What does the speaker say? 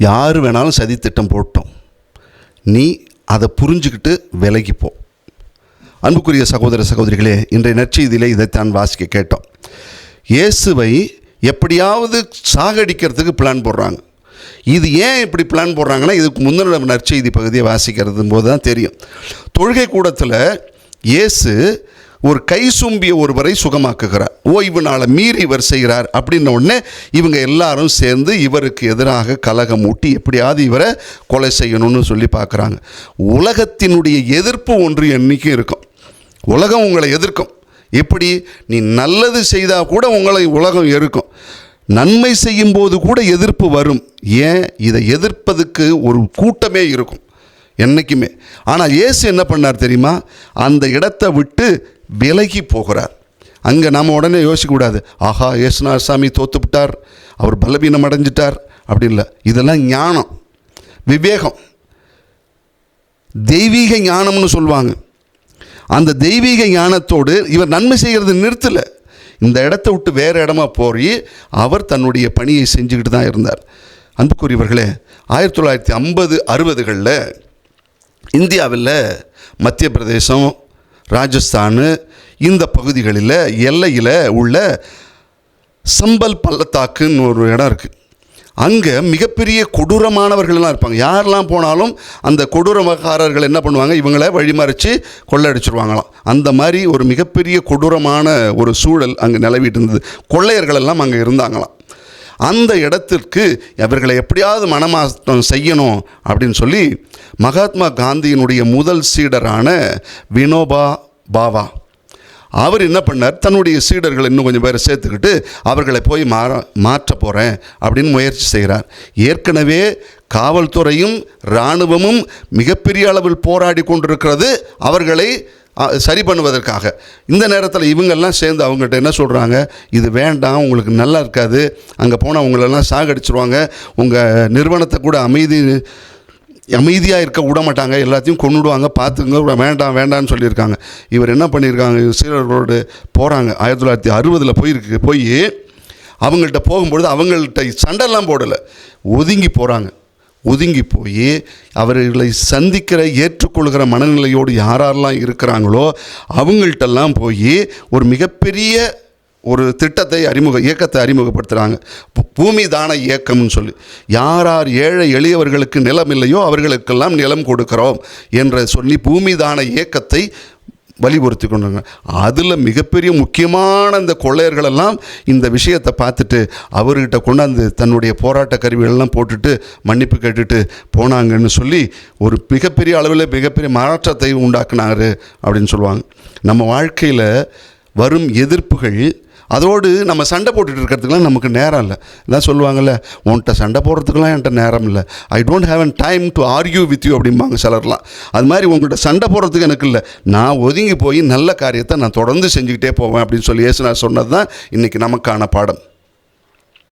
யார் வேணாலும் சதித்திட்டம் போட்டோம், நீ அதை புரிஞ்சுக்கிட்டு விலகிப்போ. அன்புக்குரிய சகோதர சகோதரிகளே, இன்றைய நற்செய்தியிலே இதைத்தான் வாசிக்க கேட்டோம். இயேசுவை எப்படியாவது சாகடிக்கிறதுக்கு பிளான் போடுறாங்க. இது ஏன் இப்படி பிளான் போடுறாங்கன்னா, இதுக்கு முந்தின நற்செய்தி பகுதியை வாசிக்கிறது போது தான் தெரியும். தொழுகை கூடத்தில் இயேசு ஒரு கை சும்பிய ஒருவரை சுகமாக்குகிறார். ஓய்வு நாளை மீறி இவர் செய்கிறார் அப்படின்ன உடனே இவங்க எல்லாரும் சேர்ந்து இவருக்கு எதிராக கலகம் ஊட்டி எப்படியாவது இவரை கொலை செய்யணும்னு சொல்லி பார்க்குறாங்க. உலகத்தினுடைய எதிர்ப்பு ஒன்று என்றைக்கும் இருக்கும். உலகம் உங்களை எதிர்க்கும். எப்படி? நீ நல்லது செய்தால் கூட உங்களை உலகம் எதிர்க்கும். நன்மை செய்யும்போது கூட எதிர்ப்பு வரும். ஏன்? இதை எதிர்ப்பதுக்கு ஒரு கூட்டமே இருக்கும் என்றைக்குமே. ஆனால் இயேசு என்ன பண்ணார் தெரியுமா? அந்த இடத்தை விட்டு விலகி போகிறார். அங்கே நாம் உடனே யோசிக்கக்கூடாது, ஆஹா இயேசுநாதர் சாமி தோத்துவிட்டார், அவர் பலவீனம் அடைஞ்சிட்டார், அப்படி இல்லை. இதெல்லாம் ஞானம், விவேகம், தெய்வீக ஞானம்னு சொல்லுவாங்க. அந்த தெய்வீக ஞானத்தோடு இவர் நன்மை செய்கிறது நிறுத்தலை. இந்த இடத்த விட்டு வேறு இடமா போய் அவர் தன்னுடைய பணியை செஞ்சுக்கிட்டு தான் இருந்தார். அன்புக்குரியவர்களே, 1950, 60களில் இந்தியாவில் மத்திய பிரதேசம், ராஜஸ்தான் இந்த பகுதிகளில் எல்லையில் உள்ள சம்பல் பள்ளத்தாக்குன்னு ஒரு இடம் இருக்குது. அங்கே மிகப்பெரிய கொடூரமானவர்கள்லாம் இருப்பாங்க. யாரெல்லாம் போனாலும் அந்த கொடூரக்காரர்கள் என்ன பண்ணுவாங்க, இவங்களை வழிமறைச்சி கொள்ளையடிச்சிருவாங்களாம். அந்த மாதிரி ஒரு மிகப்பெரிய கொடூரமான ஒரு சூழல் அங்கே நிலவிட்டு இருந்தது. கொள்ளையர்கள் எல்லாம் அங்கே இருந்தாங்களாம். அந்த இடத்திற்கு அவர்களை எப்படியாவது மனமாற்றம் செய்யணும் அப்படின்னு சொல்லி மகாத்மா காந்தியினுடைய முதல் சீடரான வினோபா பாவா அவர் என்ன பண்ணார், தன்னுடைய சீடர்கள் இன்னும் கொஞ்சம் பேரை சேர்த்துக்கிட்டு அவர்களை போய் மாற்ற போகிறேன் அப்படின்னு முயற்சி செய்கிறார். ஏற்கனவே காவல்துறையும் இராணுவமும் மிகப்பெரிய அளவில் போராடி கொண்டிருக்கிறது அவர்களை சரி பண்ணுவதற்காக. இந்த நேரத்தில் இவங்கெல்லாம் சேர்ந்து அவங்ககிட்ட என்ன சொல்கிறாங்க, இது வேண்டாம், உங்களுக்கு நல்லா இருக்காது, அங்கே போனால் உங்களெல்லாம் சாகடிச்சிருவாங்க, உங்கள் நிறுவனத்தை கூட அமைதியாக இருக்க விட மாட்டாங்க, எல்லாத்தையும் கொண்டுடுவாங்க, பார்த்துங்க, வேண்டாம் வேண்டான்னு சொல்லியிருக்காங்க. இவர் என்ன பண்ணியிருக்காங்க, சீடர்களோடு போகிறாங்க. 1960 போய் அவங்கள்ட்ட போகும்பொழுது அவங்கள்ட்ட சண்டைலாம் போடலை, ஒதுங்கி போகிறாங்க. ஒதுங்கி போய் அவர்களை சந்திக்கிற ஏற்றுக்கொள்கிற மனநிலையோடு யாரெல்லாம் இருக்கிறாங்களோ அவங்கள்ட்டெல்லாம் போய் ஒரு மிகப்பெரிய ஒரு திட்டத்தை இயக்கத்தை அறிமுகப்படுத்துகிறாங்க. பூமி தான இயக்கம்னு சொல்லி, யார் யார் ஏழை எளியவர்களுக்கு நிலம் இல்லையோ அவர்களுக்கெல்லாம் நிலம் கொடுக்கிறோம் என்று சொல்லி பூமி தான இயக்கத்தை வலியுறுத்தி கொண்டாங்க. அதில் மிகப்பெரிய முக்கியமான இந்த கொள்ளையர்களெல்லாம் இந்த விஷயத்தை பார்த்துட்டு அவர்கிட்ட கொண்டாந்து தன்னுடைய போராட்ட கருவிகளெல்லாம் போட்டுட்டு மன்னிப்பு கேட்டுட்டு போனாங்கன்னு சொல்லி ஒரு மிகப்பெரிய அளவில் மிகப்பெரிய மாற்றத்தை உண்டாக்குனாரு அப்படின்னு சொல்லுவாங்க. நம்ம வாழ்க்கையில் வரும் எதிர்ப்புகள், அதோடு நம்ம சண்டை போட்டுட்டு இருக்கிறதுக்கெலாம் நமக்கு நேரம் இல்லை. எல்லாம் சொல்லுவாங்கள்ல, உன்கிட்ட சண்டை போடுறதுக்கெலாம் என்கிட்ட நேரம் இல்லை, I don't have an time to argue with you அப்படிம்பாங்க சிலர்லாம். அது மாதிரி உங்கள்கிட்ட சண்டை போடுறதுக்கு எனக்கு இல்லை, நான் ஒதுங்கி போய் நல்ல காரியத்தை நான் தொடர்ந்து செஞ்சுக்கிட்டே போவேன் அப்படின்னு சொல்லி இயேசுநாதர் சொன்னது தான் இன்றைக்கி நமக்கான பாடம்.